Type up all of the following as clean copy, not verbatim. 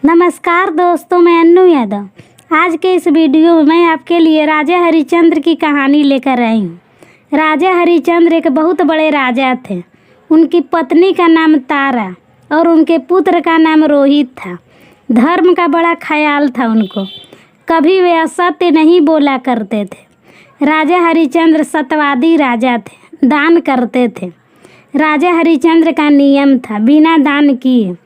नमस्कार दोस्तों, मैं अन्नू यादव। आज के इस वीडियो में मैं आपके लिए राजा हरिश्चंद्र की कहानी लेकर आई हूँ। राजा हरिश्चंद्र एक बहुत बड़े राजा थे। उनकी पत्नी का नाम तारा और उनके पुत्र का नाम रोहित था। धर्म का बड़ा ख्याल था उनको। कभी वे असत्य नहीं बोला करते थे। राजा हरिश्चंद्र सत्यवादी राजा थे, दान करते थे। राजा हरिश्चंद्र का नियम था, बिना दान किए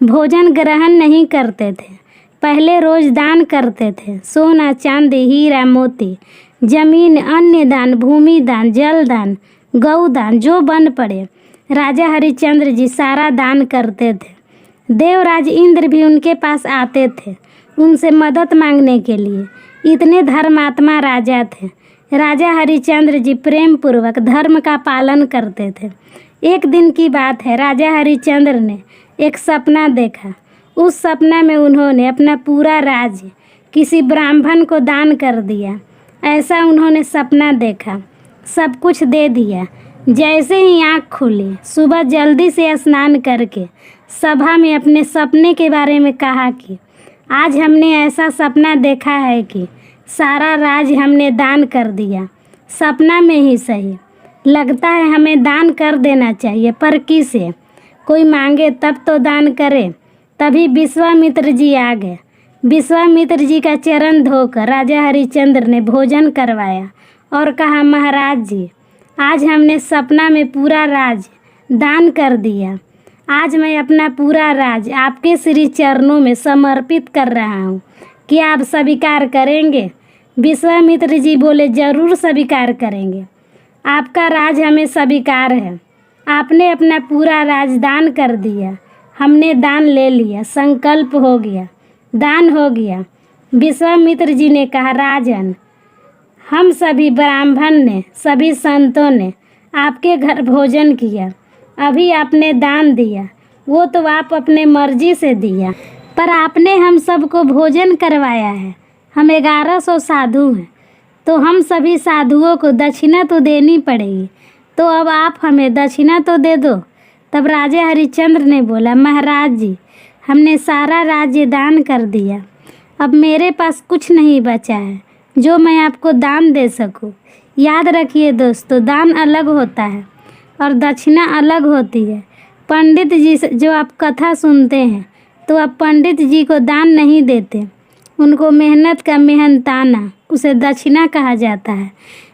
भोजन ग्रहण नहीं करते थे। पहले रोज दान करते थे, सोना चांदी हीरा मोती, जमीन, अन्य दान, भूमि दान, जल दान, गौ दान, जो बन पड़े राजा हरिश्चंद्र जी सारा दान करते थे। देवराज इंद्र भी उनके पास आते थे उनसे मदद मांगने के लिए। इतने धर्मात्मा राजा थे। राजा हरिश्चंद्र जी प्रेम पूर्वक धर्म का पालन करते थे। एक दिन की बात है, राजा हरिश्चंद्र ने एक सपना देखा। उस सपना में उन्होंने अपना पूरा राज्य किसी ब्राह्मण को दान कर दिया। ऐसा उन्होंने सपना देखा, सब कुछ दे दिया। जैसे ही आँख खुली, सुबह जल्दी से स्नान करके सभा में अपने सपने के बारे में कहा कि आज हमने ऐसा सपना देखा है कि सारा राज हमने दान कर दिया। सपना में ही सही, लगता है हमें दान कर देना चाहिए, पर किसे? कोई मांगे तब तो दान करे। तभी विश्वामित्र जी आ गए। विश्वामित्र जी का चरण धोकर राजा हरिश्चंद्र ने भोजन करवाया और कहा, महाराज जी, आज हमने सपना में पूरा राज दान कर दिया। आज मैं अपना पूरा राज आपके श्री चरणों में समर्पित कर रहा हूँ। क्या आप स्वीकार करेंगे? विश्वामित्र जी बोले, जरूर स्वीकार करेंगे। आपका राज हमें स्वीकार है। आपने अपना पूरा राज दान कर दिया, हमने दान ले लिया, संकल्प हो गया, दान हो गया। विश्वामित्र जी ने कहा, राजन, हम सभी ब्राह्मण ने, सभी संतों ने आपके घर भोजन किया। अभी आपने दान दिया, वो तो आप अपने मर्जी से दिया, पर आपने हम सबको भोजन करवाया है। हम 1100 साधु हैं, तो हम सभी साधुओं को दक्षिणा तो देनी पड़ेगी। तो अब आप हमें दक्षिणा तो दे दो। तब राजा हरिश्चंद्र ने बोला, महाराज जी, हमने सारा राज्य दान कर दिया। अब मेरे पास कुछ नहीं बचा है जो मैं आपको दान दे सकूं। याद रखिए दोस्तों, दान अलग होता है और दक्षिणा अलग होती है। पंडित जी से जो आप कथा सुनते हैं, तो आप पंडित जी को दान नहीं देते, उनको मेहनत का मेहनताना, उसे दक्षिणा कहा जाता है।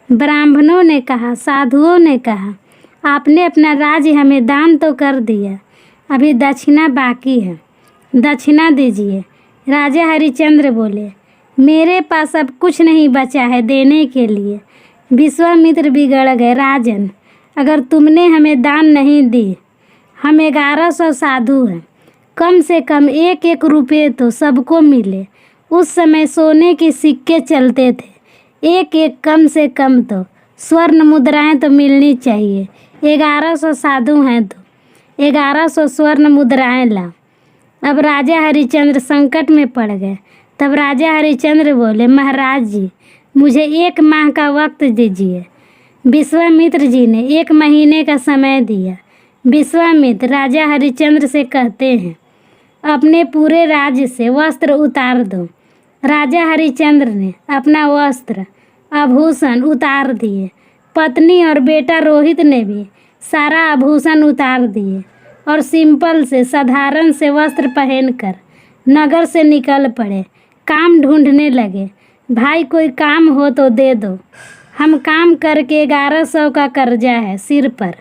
ब्राह्मणों ने कहा, साधुओं ने कहा, आपने अपना राज्य हमें दान तो कर दिया, अभी दक्षिणा बाकी है, दक्षिणा दीजिए। राजा हरिश्चंद्र बोले, मेरे पास अब कुछ नहीं बचा है देने के लिए। विश्वामित्र बिगड़ गए, राजन, अगर तुमने हमें दान नहीं दी, हम 1100 साधु हैं, कम से कम 1-1 रुपये तो सबको मिले। उस समय सोने के सिक्के चलते थे, 1-1 कम से कम तो स्वर्ण मुद्राएं तो मिलनी चाहिए। 1100 साधु हैं तो 1100 स्वर्ण मुद्राएं ला। अब राजा हरिश्चंद्र संकट में पड़ गए। तब राजा हरिश्चंद्र बोले, महाराज जी, मुझे 1 माह का वक्त दीजिए। विश्वामित्र जी ने 1 महीने का समय दिया। विश्वामित्र राजा हरिश्चंद्र से कहते हैं, अपने पूरे राज्य से वस्त्र उतार दो। राजा हरिश्चंद्र ने अपना वस्त्र आभूषण उतार दिए। पत्नी और बेटा रोहित ने भी सारा आभूषण उतार दिए और सिंपल से, साधारण से वस्त्र पहनकर नगर से निकल पड़े। काम ढूंढने लगे। भाई, कोई काम हो तो दे दो, हम काम करके 1100 का कर्जा है सिर पर,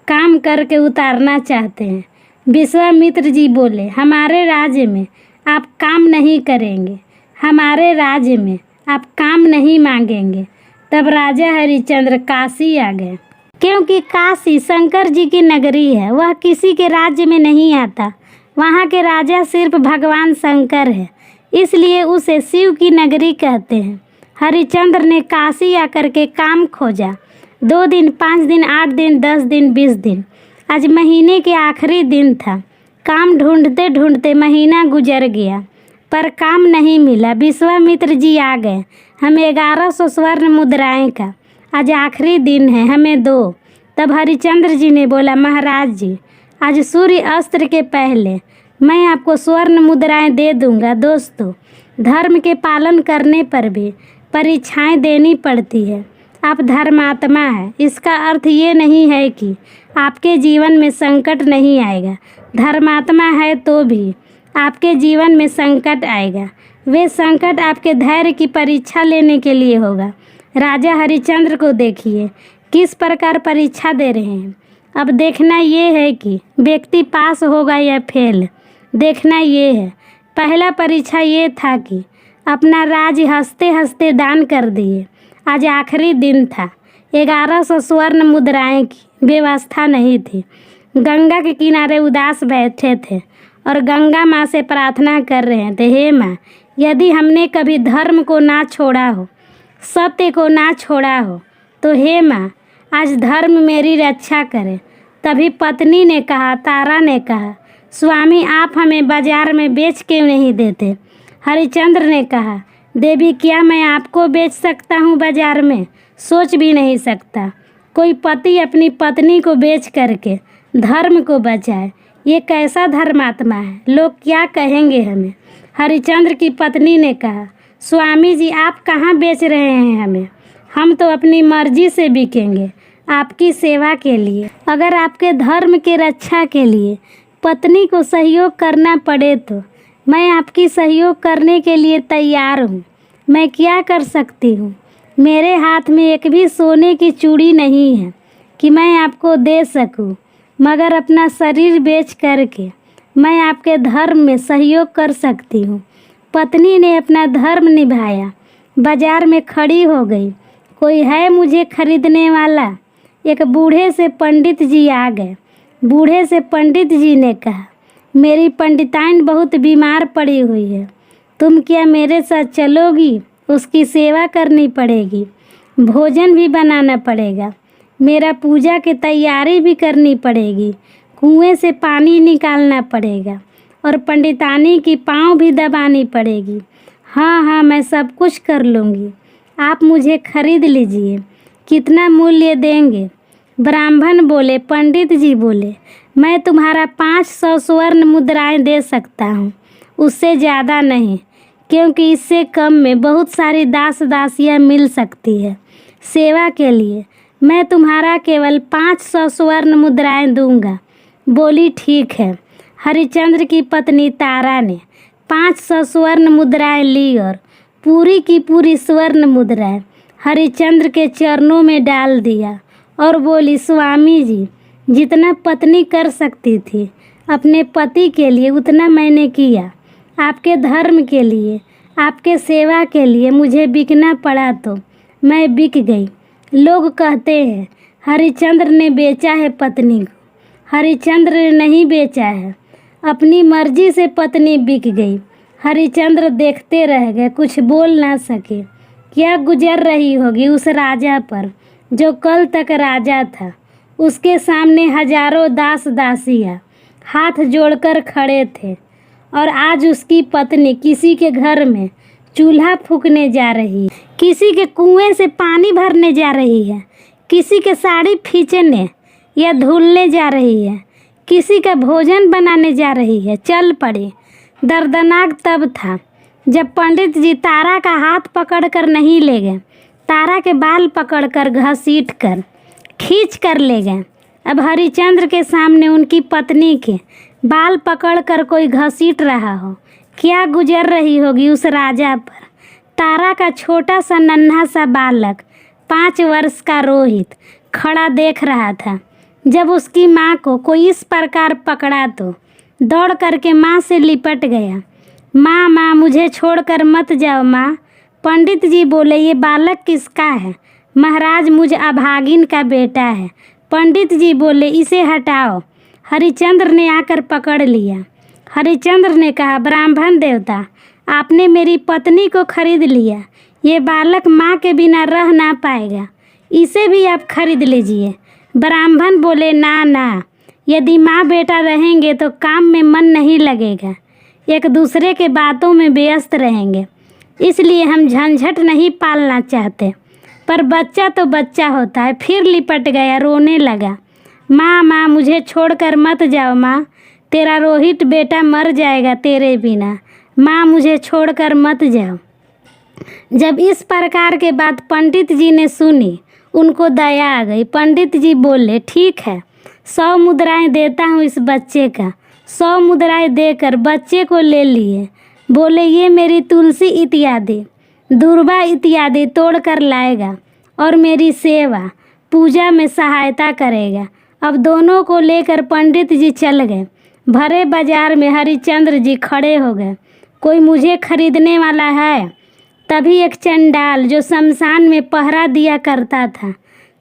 काम करके उतारना चाहते हैं। विश्वामित्र जी बोले, हमारे राज्य में आप काम नहीं करेंगे, हमारे राज्य में आप काम नहीं मांगेंगे। तब राजा हरिश्चंद्र काशी आ गए, क्योंकि काशी शंकर जी की नगरी है, वह किसी के राज्य में नहीं आता। वहाँ के राजा सिर्फ भगवान शंकर है, इसलिए उसे शिव की नगरी कहते हैं। हरिश्चंद्र ने काशी आकर के काम खोजा। 2 दिन, 5 दिन, 8 दिन, 10 दिन, 20 दिन, आज महीने के आखिरी दिन था। काम ढूंढते ढूंढते महीना गुजर गया, पर काम नहीं मिला। विश्वामित्र जी आ गए, हमें 1100 स्वर्ण मुद्राएं का आज आखिरी दिन है, हमें दो। तब हरिश्चंद्र जी ने बोला, महाराज जी, आज सूर्य अस्त्र के पहले मैं आपको स्वर्ण मुद्राएं दे दूंगा। दोस्तों, धर्म के पालन करने पर भी परीक्षाएं देनी पड़ती है। आप धर्मात्मा है, इसका अर्थ ये नहीं है कि आपके जीवन में संकट नहीं आएगा। धर्मात्मा है तो भी आपके जीवन में संकट आएगा। वे संकट आपके धैर्य की परीक्षा लेने के लिए होगा। राजा हरिश्चंद्र को देखिए किस प्रकार परीक्षा दे रहे हैं। अब देखना ये है कि व्यक्ति पास होगा या फेल, देखना ये है। पहला परीक्षा ये था कि अपना राज हंसते हंसते दान कर दिए। आज आखिरी दिन था। 1100 स्वर्ण मुद्राएं की व्यवस्था नहीं थी। गंगा के किनारे उदास बैठे थे और गंगा माँ से प्रार्थना कर रहे थे, हे माँ, यदि हमने कभी धर्म को ना छोड़ा हो, सत्य को ना छोड़ा हो, तो हे माँ, आज धर्म मेरी रक्षा करे। तभी पत्नी ने कहा, तारा ने कहा, स्वामी आप हमें बाजार में बेच क्यों नहीं देते? हरिश्चंद्र ने कहा, देवी क्या मैं आपको बेच सकता हूँ बाजार में? सोच भी नहीं सकता। कोई पति अपनी पत्नी को बेच करके धर्म को बचाए, ये कैसा धर्मात्मा है? लोग क्या कहेंगे हमें? हरिश्चंद्र की पत्नी ने कहा, स्वामी जी आप कहाँ बेच रहे हैं हमें? हम तो अपनी मर्जी से बिकेंगे आपकी सेवा के लिए। अगर आपके धर्म के रक्षा के लिए पत्नी को सहयोग करना पड़े तो मैं आपकी सहयोग करने के लिए तैयार हूँ। मैं क्या कर सकती हूँ? मेरे हाथ में एक भी सोने की चूड़ी नहीं है कि मैं आपको दे सकूँ, मगर अपना शरीर बेच करके मैं आपके धर्म में सहयोग कर सकती हूँ। पत्नी ने अपना धर्म निभाया, बाजार में खड़ी हो गई, कोई है मुझे खरीदने वाला? एक बूढ़े से पंडित जी आ गए। बूढ़े से पंडित जी ने कहा, मेरी पंडिताइन बहुत बीमार पड़ी हुई है, तुम क्या मेरे साथ चलोगी? उसकी सेवा करनी पड़ेगी, भोजन भी बनाना पड़ेगा, मेरा पूजा की तैयारी भी करनी पड़ेगी, कुएं से पानी निकालना पड़ेगा और पंडितानी की पाँव भी दबानी पड़ेगी। हाँ हाँ, मैं सब कुछ कर लूँगी, आप मुझे खरीद लीजिए। कितना मूल्य देंगे? ब्राह्मण बोले, पंडित जी बोले, मैं तुम्हारा 500 स्वर्ण मुद्राएं दे सकता हूँ, उससे ज़्यादा नहीं, क्योंकि इससे कम में बहुत सारी दास दासियाँ मिल सकती है। सेवा के लिए मैं तुम्हारा केवल 500 स्वर्ण मुद्राएं दूंगा। बोली, ठीक है। हरिश्चंद्र की पत्नी तारा ने 500 स्वर्ण मुद्राएं ली और पूरी की पूरी स्वर्ण मुद्राएं हरिश्चंद्र के चरणों में डाल दिया और बोली, स्वामी जी, जितना पत्नी कर सकती थी अपने पति के लिए उतना मैंने किया। आपके धर्म के लिए, आपके सेवा के लिए मुझे बिकना पड़ा तो मैं बिक गई। लोग कहते हैं हरिश्चंद्र ने बेचा है पत्नी को। हरिश्चंद्र ने नहीं बेचा है, अपनी मर्जी से पत्नी बिक गई। हरिश्चंद्र देखते रह गए, कुछ बोल ना सके। क्या गुजर रही होगी उस राजा पर जो कल तक राजा था। उसके सामने हजारों दास दासियाँ हाथ जोड़कर खड़े थे और आज उसकी पत्नी किसी के घर में चूल्हा फूकने जा रही है, किसी के कुएं से पानी भरने जा रही है, किसी के साड़ी खींचने या धुलने जा रही है, किसी का भोजन बनाने जा रही है। चल पड़े। दर्दनाक तब था जब पंडित जी तारा का हाथ पकड़कर नहीं ले गए, तारा के बाल पकड़कर घसीट कर खींच कर ले गए। अब हरिश्चंद्र के सामने उनकी पत्नी के बाल पकड़कर कोई घसीट रहा हो, क्या गुजर रही होगी उस राजा पर। तारा का छोटा सा नन्हा सा बालक 5 वर्ष का रोहित खड़ा देख रहा था। जब उसकी माँ को कोई इस प्रकार पकड़ा तो दौड़ करके माँ से लिपट गया। माँ माँ, मुझे छोड़कर मत जाओ माँ। पंडित जी बोले, ये बालक किसका है? महाराज, मुझ अभागिन का बेटा है। पंडित जी बोले, इसे हटाओ। हरिश्चंद्र ने आकर पकड़ लिया। हरिश्चंद्र ने कहा, ब्राह्मण देवता, आपने मेरी पत्नी को खरीद लिया, ये बालक माँ के बिना रह ना पाएगा, इसे भी आप खरीद लीजिए। ब्राह्मण बोले, ना ना, यदि माँ बेटा रहेंगे तो काम में मन नहीं लगेगा, एक दूसरे के बातों में व्यस्त रहेंगे, इसलिए हम झंझट नहीं पालना चाहते। पर बच्चा तो बच्चा होता है। फिर लिपट गया, रोने लगा। माँ माँ, मुझे छोड़कर मत जाओ माँ। तेरा रोहित बेटा मर जाएगा तेरे बिना। माँ मुझे छोड़कर मत जाओ। जब इस प्रकार के बात पंडित जी ने सुनी, उनको दया आ गई। पंडित जी बोले, ठीक है, 100 मुद्राएं देता हूँ इस बच्चे का। 100 मुद्राएं देकर बच्चे को ले लिए। बोले, ये मेरी तुलसी इत्यादि, दुर्वा इत्यादि तोड़ कर लाएगा और मेरी सेवा पूजा में सहायता करेगा। अब दोनों को लेकर पंडित जी चल गए। भरे बाजार में हरिश्चंद्र जी खड़े हो गए। कोई मुझे खरीदने वाला है? तभी एक चंडाल जो शमशान में पहरा दिया करता था,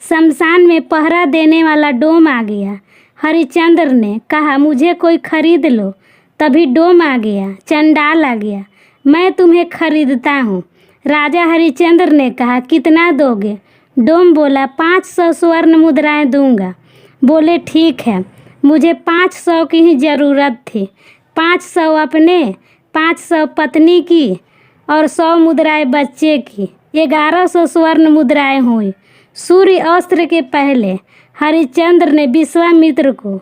शमशान में पहरा देने वाला डोम आ गया। हरिश्चंद्र ने कहा, मुझे कोई खरीद लो। तभी डोम आ गया, चंडाल आ गया, मैं तुम्हें खरीदता हूँ। राजा हरिश्चंद्र ने कहा, कितना दोगे? डोम बोला, 500 स्वर्ण मुद्राएं दूंगा। बोले, ठीक है, मुझे 500 की ही ज़रूरत थी। 500 अपने, 500 पत्नी की और 100 मुद्राएं बच्चे की, 1100 स्वर्ण मुद्राएं हुई। सूर्य अस्त्र के पहले हरिश्चंद्र ने विश्वामित्र को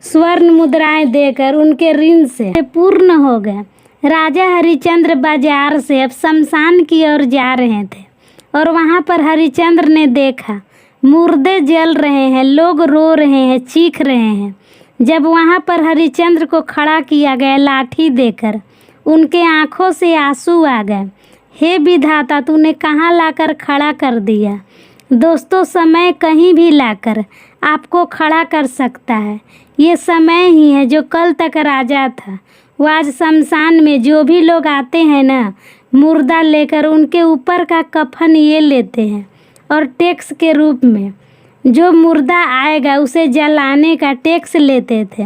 स्वर्ण मुद्राएं देकर उनके ऋण से पूर्ण हो गए। राजा हरिश्चंद्र बाजार से अब शमशान की ओर जा रहे थे और वहाँ पर हरिश्चंद्र ने देखा मुर्दे जल रहे हैं, लोग रो रहे हैं, चीख रहे हैं। जब वहाँ पर हरिश्चंद्र को खड़ा किया गया लाठी देकर, उनके आँखों से आंसू आ गए। हे विधाता, तूने कहाँ लाकर खड़ा कर दिया? दोस्तों, समय कहीं भी लाकर आपको खड़ा कर सकता है। ये समय ही है जो कल तक राजा था, वो आज शमशान में जो भी लोग आते हैं ना, मुर्दा लेकर उनके ऊपर का कफन ये लेते हैं और टैक्स के रूप में जो मुर्दा आएगा उसे जलाने का टैक्स लेते थे।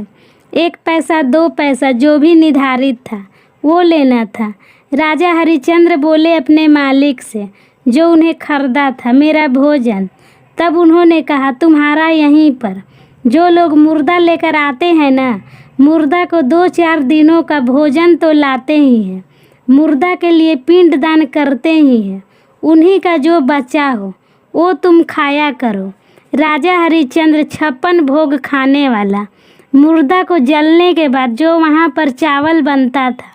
1 पैसा 2 पैसा जो भी निर्धारित था वो लेना था। राजा हरिश्चंद्र बोले अपने मालिक से जो उन्हें खरीदा था, मेरा भोजन। तब उन्होंने कहा, तुम्हारा यहीं पर जो लोग मुर्दा लेकर आते हैं ना, मुर्दा को 2-4 दिनों का भोजन तो लाते ही हैं, मुर्दा के लिए पिंडदान करते ही हैं। उन्हीं का जो बचा हो वो तुम खाया करो। राजा हरिश्चंद्र 56 भोग खाने वाला, मुर्दा को जलने के बाद जो वहाँ पर चावल बनता था,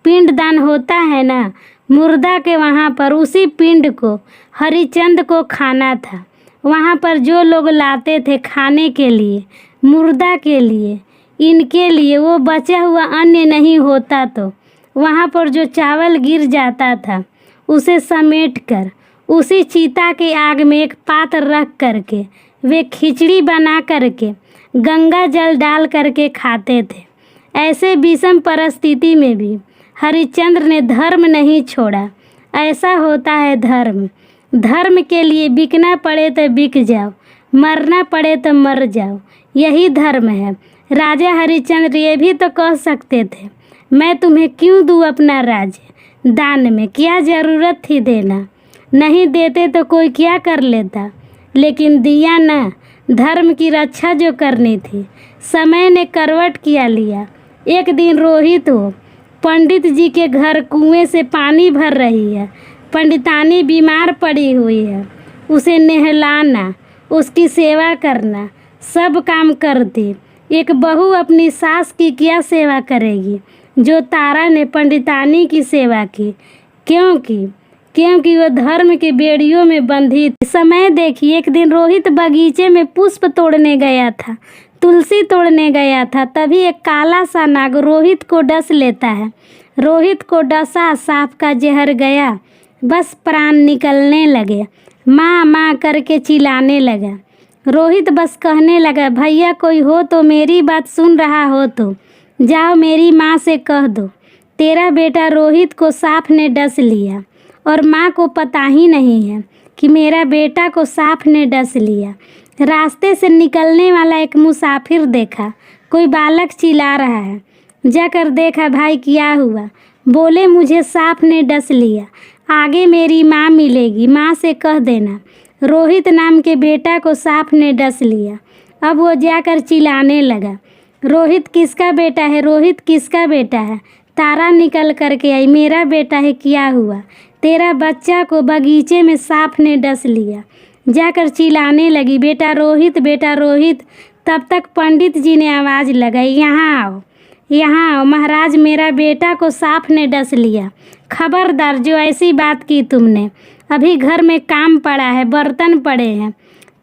पिंडदान होता है ना मुर्दा के, वहाँ पर उसी पिंड को हरिश्चंद्र को खाना था। वहाँ पर जो लोग लाते थे खाने के लिए, मुर्दा के लिए, इनके लिए वो बचा हुआ अन्न नहीं होता तो वहाँ पर जो चावल गिर जाता था उसे समेट कर उसी चीता के आग में एक पात्र रख करके वे खिचड़ी बना करके गंगा जल डाल करके खाते थे। ऐसे विषम परिस्थिति में भी हरिश्चंद्र ने धर्म नहीं छोड़ा। ऐसा होता है धर्म। धर्म के लिए बिकना पड़े तो बिक जाओ, मरना पड़े तो मर जाओ, यही धर्म है। राजा हरिश्चंद्र ये भी तो कह सकते थे, मैं तुम्हें क्यों दूँ अपना राज्य दान में, क्या ज़रूरत थी देना? नहीं देते तो कोई क्या कर लेता, लेकिन दिया ना। धर्म की रक्षा जो करनी थी, समय ने करवट किया लिया। एक दिन रोहित हो पंडित जी के घर कुएं से पानी भर रही है। पंडितानी बीमार पड़ी हुई है, उसे नहलाना, उसकी सेवा करना, सब काम करती। एक बहू अपनी सास की क्या सेवा करेगी? जो तारा ने पंडितानी की सेवा की, क्योंकि वह धर्म के बेड़ियों में बंधी थी। समय देखिए, एक दिन रोहित बगीचे में पुष्प तोड़ने गया था, तुलसी तोड़ने गया था। तभी एक काला सा नाग रोहित को डस लेता है। रोहित को डसा, सांप का जहर गया, बस प्राण निकलने लगे। माँ माँ करके चिल्लाने लगा। रोहित बस कहने लगा, भैया कोई हो तो, मेरी बात सुन रहा हो तो जाओ मेरी माँ से कह दो, तेरा बेटा रोहित को सांप ने डस लिया। और माँ को पता ही नहीं है कि मेरा बेटा को सांप ने डस लिया। रास्ते से निकलने वाला एक मुसाफिर देखा, कोई बालक चिल्ला रहा है। जाकर देखा, भाई क्या हुआ? बोले, मुझे सांप ने डस लिया, आगे मेरी माँ मिलेगी, माँ से कह देना रोहित नाम के बेटा को सांप ने डस लिया। अब वो जाकर चिल्लाने लगा, रोहित किसका बेटा है? रोहित किसका बेटा है? तारा निकल करके आई, मेरा बेटा है। क्या हुआ? तेरा बच्चा को बगीचे में सांप ने डस लिया। जाकर चिल्लाने लगी, बेटा रोहित, बेटा रोहित। तब तक पंडित जी ने आवाज़ लगाई, यहाँ आओ। यहाँ आओ, महाराज मेरा बेटा को सांप ने डस लिया। खबरदार जो ऐसी बात की तुमने। अभी घर में काम पड़ा है, बर्तन पड़े हैं,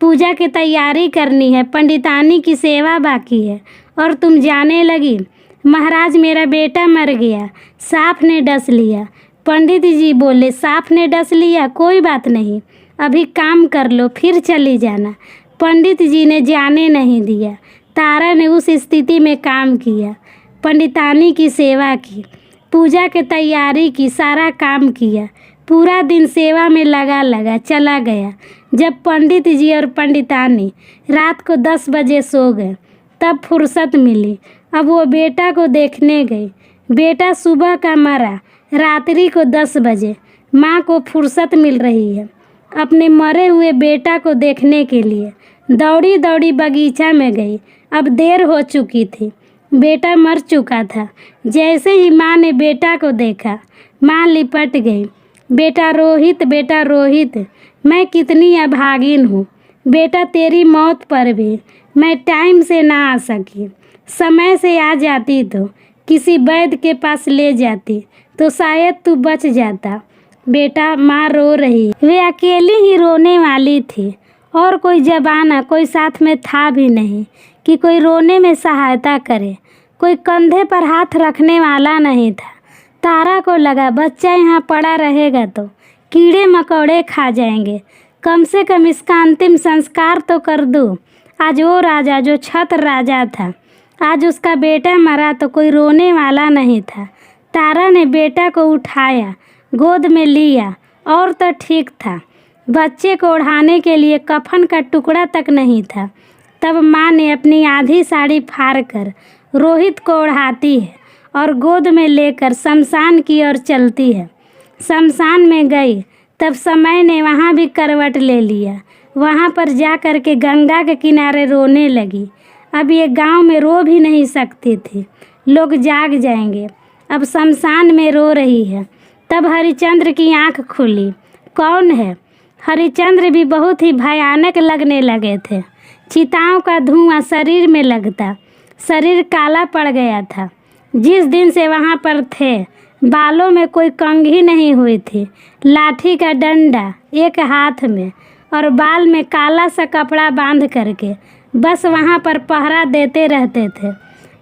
पूजा की तैयारी करनी है, पंडितानी की सेवा बाकी है और तुम जाने लगी। महाराज मेरा बेटा मर गया, सांप ने डस लिया। पंडित जी बोले सांप ने डस लिया, कोई बात नहीं, अभी काम कर लो फिर चली जाना। पंडित जी ने जाने नहीं दिया। तारा ने उस स्थिति में काम किया, पंडितानी की सेवा की, पूजा की तैयारी की, सारा काम किया। पूरा दिन सेवा में लगा चला गया। जब पंडित जी और पंडितानी रात को 10 बजे सो गए तब फुर्सत मिली। अब वो बेटा को देखने गई। बेटा सुबह का मरा, रात्रि को 10 बजे माँ को फुर्सत मिल रही है अपने मरे हुए बेटा को देखने के लिए। दौड़ी दौड़ी बगीचा में गई। अब देर हो चुकी थी, बेटा मर चुका था। जैसे ही माँ ने बेटा को देखा, माँ लिपट गई। बेटा रोहित, मैं कितनी अभागिन हूँ बेटा, तेरी मौत पर भी मैं टाइम से ना आ सकी। समय से आ जाती तो किसी वैद्य के पास ले जाती तो शायद तू बच जाता। बेटा, माँ रो रही। वे अकेली ही रोने वाली थी और कोई जबाना, कोई साथ में था भी नहीं कि कोई रोने में सहायता करे। कोई कंधे पर हाथ रखने वाला नहीं था। तारा को लगा बच्चा यहाँ पड़ा रहेगा तो कीड़े मकोड़े खा जाएंगे, कम से कम इसका अंतिम संस्कार तो कर दूँ। आज वो राजा जो छत राजा था, आज उसका बेटा मरा तो कोई रोने वाला नहीं था। तारा ने बेटा को उठाया, गोद में लिया और तो ठीक था, बच्चे को ओढ़ाने के लिए कफन का टुकड़ा तक नहीं था। तब माँ ने अपनी आधी साड़ी फाड़ कर रोहित को ओढ़ाती है और गोद में लेकर शमशान की ओर चलती है। शमशान में गई तब समय ने वहाँ भी करवट ले लिया। वहाँ पर जा कर के गंगा के किनारे रोने लगी। अब ये गांव में रो भी नहीं सकती थी, लोग जाग जाएंगे। अब शमशान में रो रही है। तब हरिचंद्र की आंख खुली। कौन है? हरिचंद्र भी बहुत ही भयानक लगने लगे थे। चिताओं का धुआं शरीर में लगता, शरीर काला पड़ गया था। जिस दिन से वहाँ पर थे, बालों में कोई कंघी नहीं हुई थी। लाठी का डंडा एक हाथ में और बाल में काला सा कपड़ा बांध करके बस वहाँ पर पहरा देते रहते थे।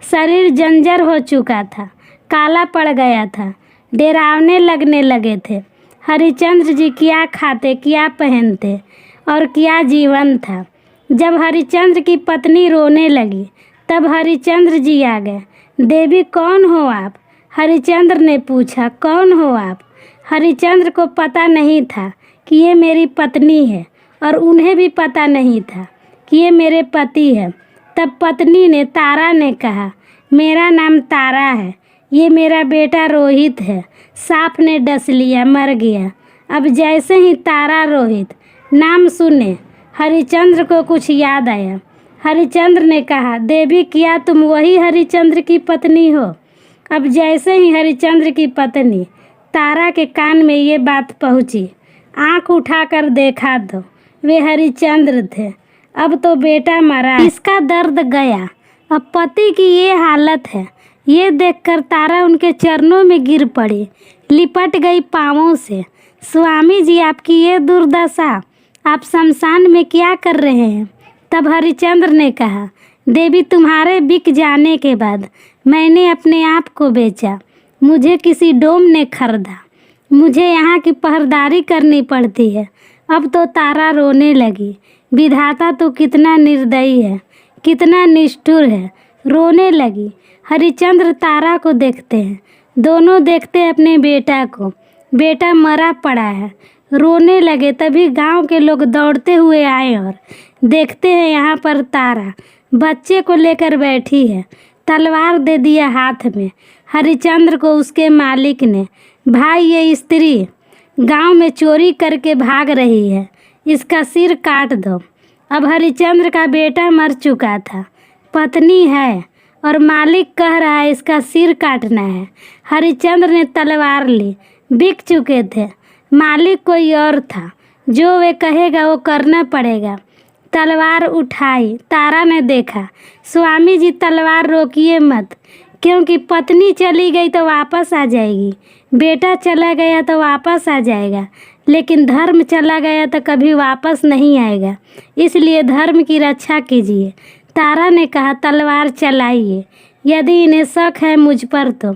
शरीर जंजर हो चुका था, काला पड़ गया था, डरावने लगने लगे थे। हरिचंद्र जी क्या खाते, क्या पहनते और क्या जीवन था। जब हरिचंद्र की पत्नी रोने लगी तब हरिचंद्र जी आ गए। देवी कौन हो आप? हरिचंद्र ने पूछा, कौन हो आप? हरिचंद्र को पता नहीं था कि ये मेरी पत्नी है और उन्हें भी पता नहीं था कि ये मेरे पति है। तब पत्नी ने, तारा ने कहा, मेरा नाम तारा है, ये मेरा बेटा रोहित है, सांप ने डस लिया, मर गया। अब जैसे ही तारा रोहित नाम सुने, हरिचंद्र को कुछ याद आया। हरिचंद्र ने कहा, देवी क्या तुम वही हरिचंद्र की पत्नी हो? अब जैसे ही हरिचंद्र की पत्नी तारा के कान में ये बात पहुंची, आंख उठाकर देखा तो वे हरिचंद्र थे। अब तो बेटा मरा, इसका दर्द गया। अब पति की ये हालत है, ये देखकर तारा उनके चरणों में गिर पड़ी, लिपट गई पाँवों से। स्वामी जी, आपकी ये दुर्दशा, आप शमशान में क्या कर रहे हैं? तब हरिचंद्र ने कहा, देवी तुम्हारे बिक जाने के बाद मैंने अपने आप को बेचा, मुझे किसी डोम ने खरीदा, मुझे यहाँ की पहरेदारी करनी पड़ती है। अब तो तारा रोने लगी। विधाता तो कितना निर्दयी है, कितना निष्ठुर है। रोने लगी। हरिचंद्र तारा को देखते हैं, दोनों देखते अपने बेटा को। बेटा मरा पड़ा है, रोने लगे। तभी गांव के लोग दौड़ते हुए आए और देखते हैं यहाँ पर तारा बच्चे को लेकर बैठी है। तलवार दे दिया हाथ में हरिचंद्र को उसके मालिक ने। भाई, ये स्त्री गांव में चोरी करके भाग रही है, इसका सिर काट दो। अब हरिचंद्र का बेटा मर चुका था, पत्नी है और मालिक कह रहा है इसका सिर काटना है। हरिचंद्र ने तलवार ली। बिक चुके थे, मालिक कोई और था, जो वे कहेगा वो करना पड़ेगा। तलवार उठाई, तारा ने देखा, स्वामी जी तलवार रोकिए मत, क्योंकि पत्नी चली गई तो वापस आ जाएगी, बेटा चला गया तो वापस आ जाएगा, लेकिन धर्म चला गया तो कभी वापस नहीं आएगा। इसलिए धर्म की रक्षा कीजिए। तारा ने कहा, तलवार चलाइए। यदि इन्हें शक है मुझ पर तो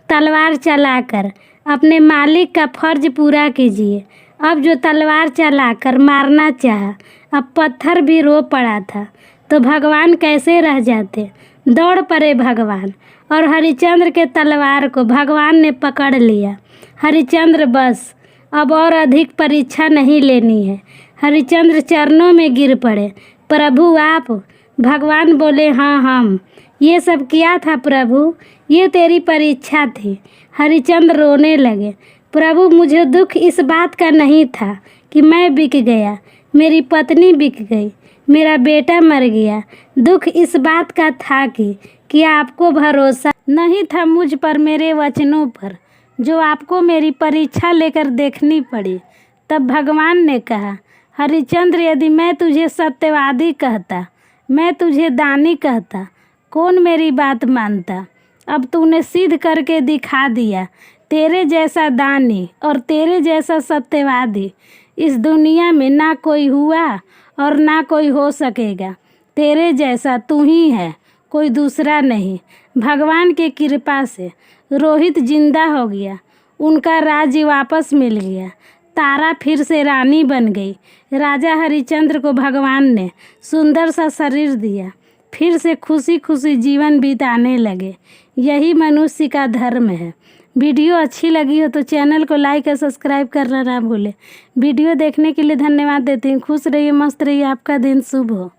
तलवार चलाकर अपने मालिक का फर्ज पूरा कीजिए। अब जो तलवार चलाकर मारना चाहा, अब पत्थर भी रो पड़ा था तो भगवान कैसे रह जाते। दौड़ पड़े भगवान और हरिश्चंद्र के तलवार को भगवान ने पकड़ लिया। हरिश्चंद्र बस अब और अधिक परीक्षा नहीं लेनी है। हरिश्चंद्र चरणों में गिर पड़े। प्रभु आप? भगवान बोले, हाँ हम। ये सब किया था प्रभु, ये तेरी परीक्षा थी। हरिश्चंद्र रोने लगे। प्रभु मुझे दुख इस बात का नहीं था कि मैं बिक गया, मेरी पत्नी बिक गई, मेरा बेटा मर गया। दुख इस बात का था कि आपको भरोसा नहीं था मुझ पर, मेरे वचनों पर, जो आपको मेरी परीक्षा लेकर देखनी पड़ी। तब भगवान ने कहा, हरिश्चंद्र यदि मैं तुझे सत्यवादी कहता, मैं तुझे दानी कहता, कौन मेरी बात मानता। अब तूने सिद्ध करके दिखा दिया। तेरे जैसा दानी और तेरे जैसा सत्यवादी इस दुनिया में ना कोई हुआ और ना कोई हो सकेगा। तेरे जैसा तू ही है, कोई दूसरा नहीं। भगवान की कृपा से रोहित जिंदा हो गया, उनका राज्य वापस मिल गया। तारा फिर से रानी बन गई। राजा हरिश्चंद्र को भगवान ने सुंदर सा शरीर दिया। फिर से खुशी खुशी जीवन बिताने लगे। यही मनुष्य का धर्म है। वीडियो अच्छी लगी हो तो चैनल को लाइक और सब्सक्राइब करना ना भूलें। वीडियो देखने के लिए धन्यवाद देती हूँ। खुश रहिए, मस्त रहिए, आपका दिन शुभ हो।